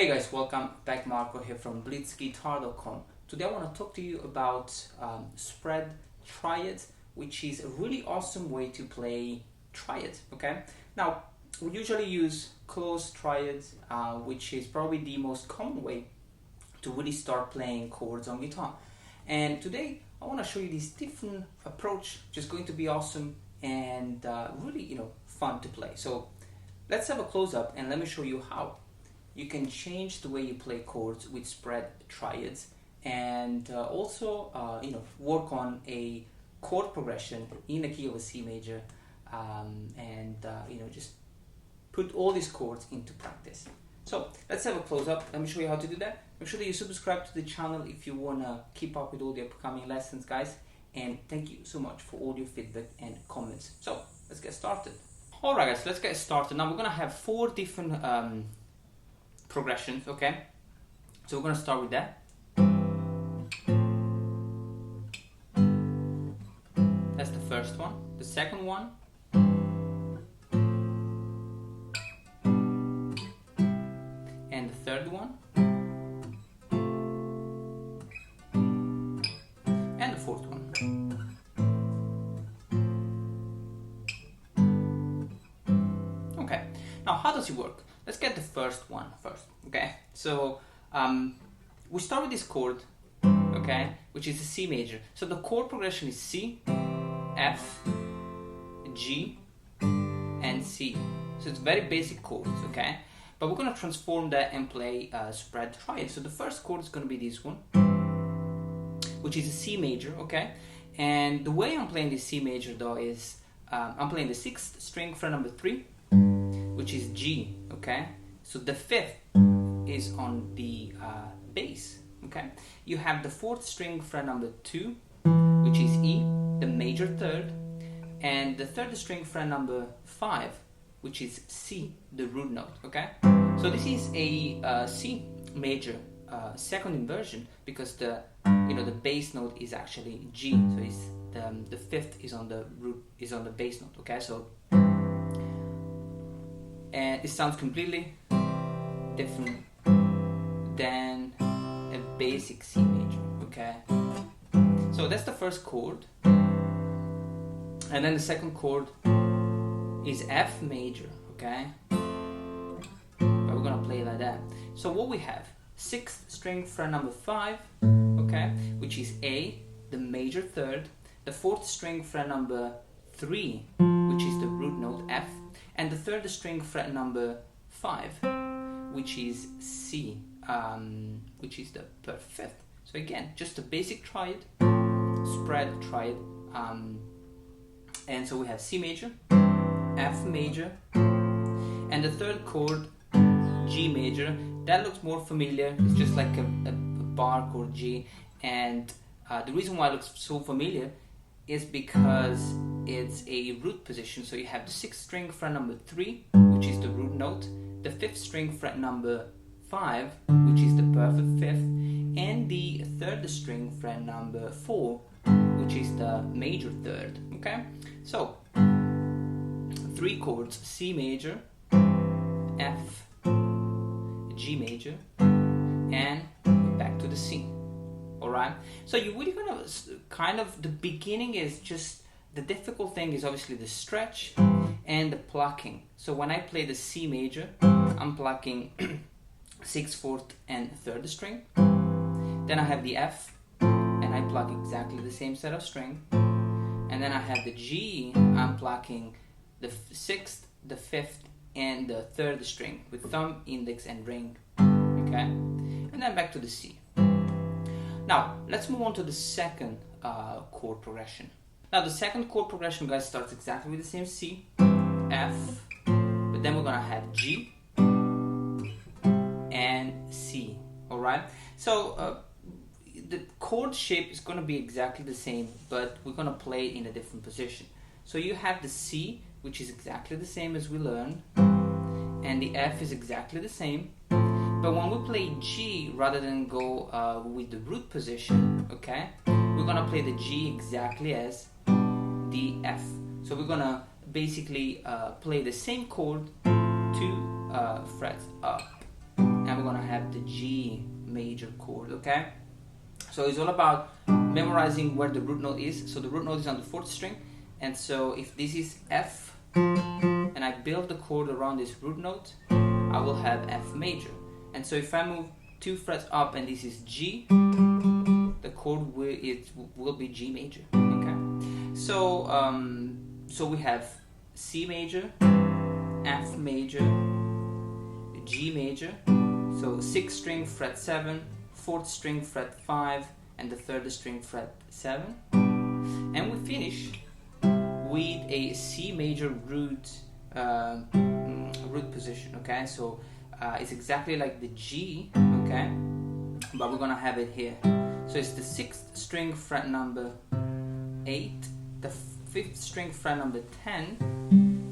Hey guys, welcome back. Marco here from blitzguitar.com. Today I want to talk to you about spread triad, which is a really awesome way to play triad. Okay, now we usually use closed triads, which is probably the most common way to really start playing chords on guitar. And today I want to show you this different approach, which is going to be awesome and really fun to play. So let's have a close-up and let me show you how you can change the way you play chords with spread triads, and also work on a chord progression in the key of a C major, and just put all these chords into practice. So let's have a close-up. Let me show you how to do that. Make sure that you subscribe to the channel if you want to keep up with all the upcoming lessons, guys, and thank you so much for all your feedback and comments. So let's get started. Alright guys, let's get started. Now we're gonna have 4 different progressions, okay? So we're gonna start with that. That's the first one. The second one. And the third one. And the fourth one. Okay, now how does it work? Let's get the first one first, okay? So we start with this chord, okay, which is a C major. So the chord progression is C, F, G, and C. So it's very basic chords, okay? But we're gonna transform that and play spread triad. So the first chord is gonna be this one, which is a C major, okay? And the way I'm playing this C major though is I'm playing the 6th string fret number 3, which is G, okay? So the 5th is on the bass, okay? You have the 4th string fret number 2, which is E, the major 3rd, and the 3rd string fret number 5, which is C, the root note, okay? So this is a C major second inversion, because the bass note is actually G, so it's the 5th is on the root, is on the bass note, okay? So and it sounds completely different than a basic C major, okay? So that's the first chord, and then the second chord is F major, okay? But we're gonna play like that. So what we have, 6th string fret number 5, okay, which is A, the major 3rd, the 4th string fret number 3, which is the root note F, and the 3rd string fret number 5, which is C, which is the 5th. So again, just a basic triad, spread triad, and so we have C major, F major, and the 3rd chord, G major. That looks more familiar. It's just like a bar chord G, and the reason why it looks so familiar is because it's a root position. So you have the 6th string fret number 3, which is the root note, the 5th string fret number 5, which is the perfect 5th, and the 3rd string fret number 4, which is the major 3rd, okay? So 3 chords, C major, F, G major, and back to the C. Alright, so you're really gonna kind of, the beginning is just, the difficult thing is obviously the stretch and the plucking. So when I play the C major, I'm plucking 6th, 4th, and 3rd string. Then I have the F, and I pluck exactly the same set of string. And then I have the G, I'm plucking the 6th, the 5th, and the 3rd string with thumb, index, and ring. Okay, and then back to the C. Now, let's move on to the second chord progression. Now, the second chord progression, guys, starts exactly with the same C, F, but then we're gonna have G and C, alright? So, the chord shape is gonna be exactly the same, but we're gonna play in a different position. So you have the C, which is exactly the same as we learned, and the F is exactly the same. But when we play G, rather than go with the root position, okay, we're gonna play the G exactly as the F. So we're gonna basically play the same chord 2 frets up, and and we're gonna have the G major chord, okay? So it's all about memorizing where the root note is. So the root note is on the 4th string, and so if this is F, and I build the chord around this root note, I will have F major. And so if I move 2 frets up and this is G, the chord will be G major, okay? So, so we have C major, F major, G major, so 6th string fret 7, 4th string fret 5, and the 3rd string fret 7, and we finish with a C major root position, okay? So it's exactly like the G, okay, but we're gonna have it here. So it's the 6th string fret number 8, the 5th string fret number 10,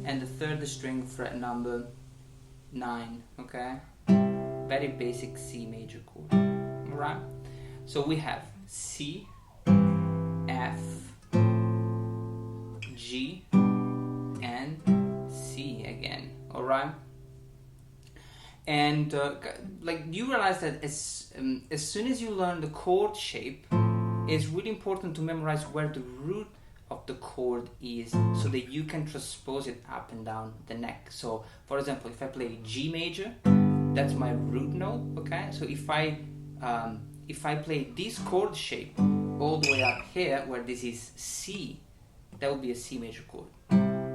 and the 3rd string fret number 9, okay? Very basic C major chord, alright? So we have C, F, G, and C again, alright? And like you realize that as soon as you learn the chord shape, it's really important to memorize where the root of the chord is, so that you can transpose it up and down the neck. So for example, if I play G major, that's my root note, okay? So if I play this chord shape all the way up here, where this is C, that would be a C major chord,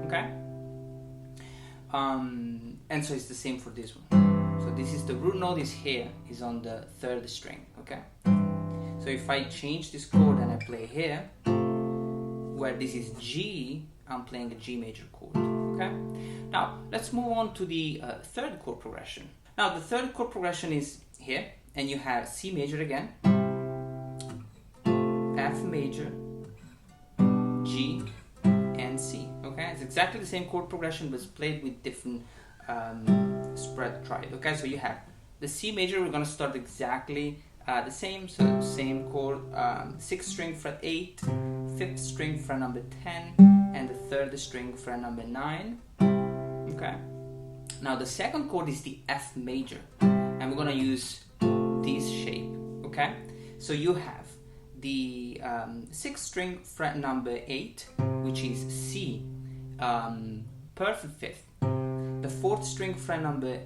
okay? And so it's the same for this one. So this is the root note is here, is on the 3rd string, okay? So if I change this chord and I play here, where this is G, I'm playing a G major chord, okay? Now, let's move on to the 3rd chord progression. Now, the 3rd chord progression is here, and you have C major again, F major, G, and C, okay? It's exactly the same chord progression, but it's played with different spread triad, okay? So you have the C major, we're gonna start exactly the same, so same chord, 6th string fret 8, 5th string fret number 10, and the 3rd string fret number 9, okay? Now the 2nd chord is the F major, and we're gonna use this shape, okay? So you have the 6th string fret number 8, which is C, perfect 5th, the 4th string fret number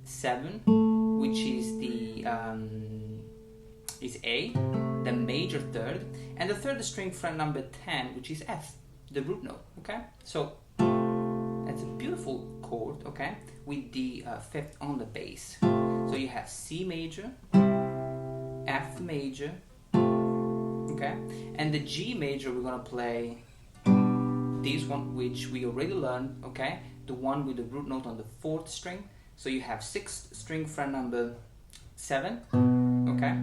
7, which is the is A, the major 3rd, and the 3rd string fret number 10, which is F, the root note, okay? So that's a beautiful chord, okay, with the 5th on the bass. So you have C major, F major, okay, and the G major, we're gonna play this one, which we already learned, okay, the one with the root note on the 4th string. So you have 6th string fret number 7, okay,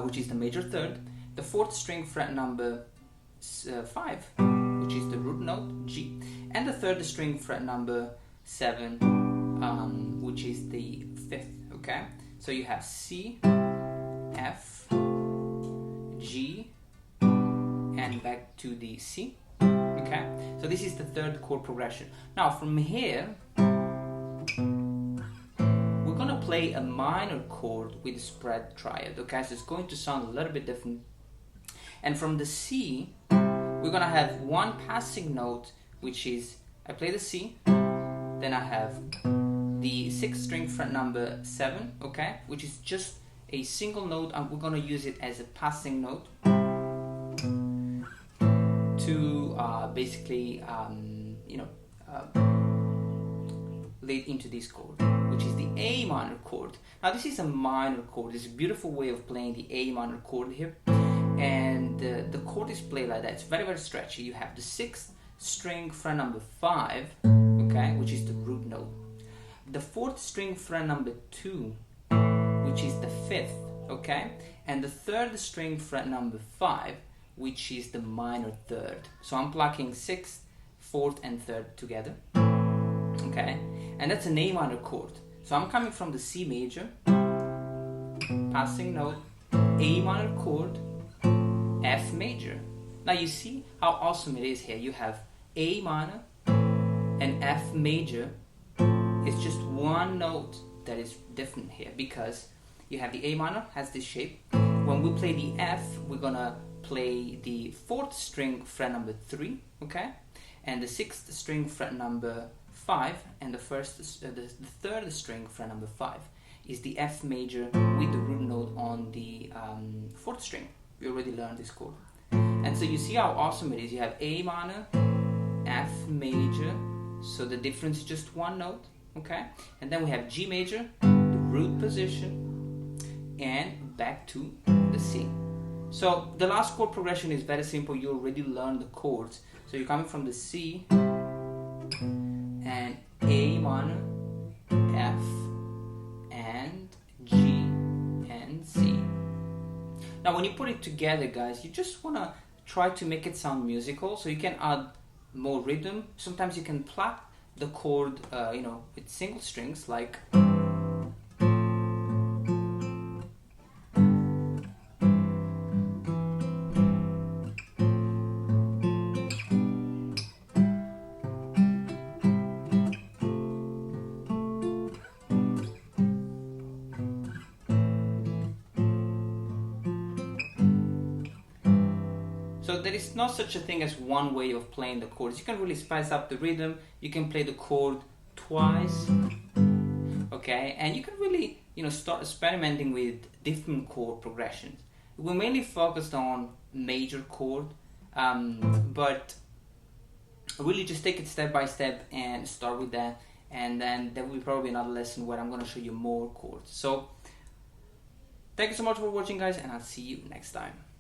which is the major 3rd, the 4th string fret number 5, which is the root note G, and the 3rd string fret number 7, which is the 5th, okay? So you have C, F, G, and back to the C, okay? So this is the 3rd chord progression. Now from here, we're gonna play a minor chord with spread triad, okay? So it's going to sound a little bit different. And from the C, we're gonna have one passing note, which is, I play the C, then I have the 6th string fret number 7, okay, which is just a single note, and we're gonna use it as a passing note to basically, lead into this chord, which is the A minor chord. Now this is a minor chord. It's a beautiful way of playing the A minor chord here, and the chord is played like that. It's very, very stretchy. You have the 6th string fret number 5, okay, which is the root note, the 4th string fret number 2, which is the 5th, okay, and the 3rd string fret number 5, which is the minor 3rd. So I'm plucking 6th, 4th, and 3rd together, okay, and that's an A minor chord. So I'm coming from the C major, passing note, A minor chord, F major. Now you see how awesome it is here. You have A minor and F major. It's just one note that is different here, because you have the A minor has this shape. When we play the F, we're gonna play the 4th string fret number 3, okay, and the 6th string fret number 5, and the 3rd string fret number 5 is the F major with the root note on the 4th string. We already learned this chord. And so you see how awesome it is. You have A minor, F major, so the difference is just one note, okay? And then we have G major, the root position, and back to the C. So the last chord progression is very simple. You already learned the chords. So you're coming from the C, and A minor, F, and G, and C. Now when you put it together, guys, you just want to try to make it sound musical, so you can add more rhythm. Sometimes you can pluck the chord, with single strings, like so there is not such a thing as one way of playing the chords. You can really spice up the rhythm. You can play the chord twice, okay, and you can really, start experimenting with different chord progressions. We mainly focused on major chord, but really just take it step by step and start with that, and then there will be probably another lesson where I'm going to show you more chords. So thank you so much for watching, guys, and I'll see you next time.